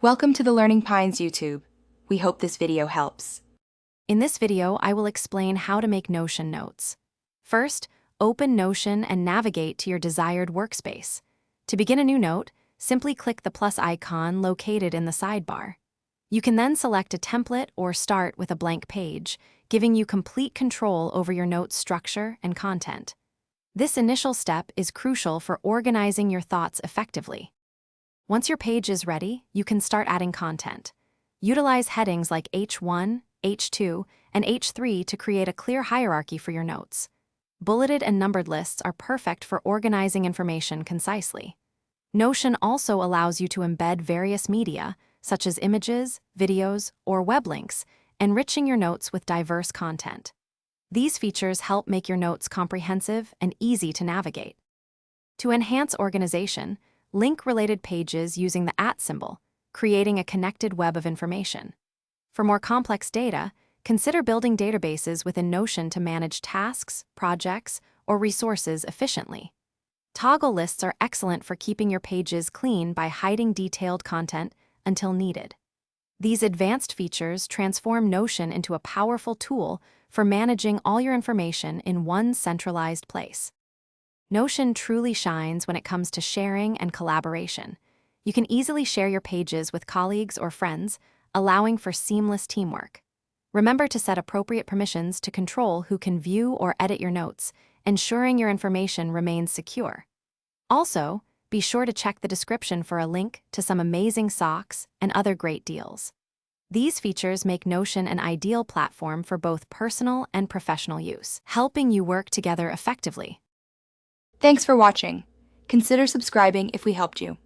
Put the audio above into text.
Welcome to the Learning Pines YouTube. We hope this video helps. In this video, I will explain how to make Notion notes. First, open Notion and navigate to your desired workspace. To begin a new note, simply click the plus icon located in the sidebar. You can then select a template or start with a blank page, giving you complete control over your note's structure and content. This initial step is crucial for organizing your thoughts effectively. Once your page is ready, you can start adding content. Utilize headings like H1, H2, and H3 to create a clear hierarchy for your notes. Bulleted and numbered lists are perfect for organizing information concisely. Notion also allows you to embed various media, such as images, videos, or web links, enriching your notes with diverse content. These features help make your notes comprehensive and easy to navigate. To enhance organization, link related pages using the @ symbol, creating a connected web of information. For more complex data, consider building databases within Notion to manage tasks, projects, or resources efficiently. Toggle lists are excellent for keeping your pages clean by hiding detailed content until needed. These advanced features transform Notion into a powerful tool for managing all your information in one centralized place. Notion truly shines when it comes to sharing and collaboration. You can easily share your pages with colleagues or friends, allowing for seamless teamwork. Remember to set appropriate permissions to control who can view or edit your notes, ensuring your information remains secure. Also, be sure to check the description for a link to some amazing socks and other great deals. These features make Notion an ideal platform for both personal and professional use, helping you work together effectively. Thanks for watching. Consider subscribing if we helped you.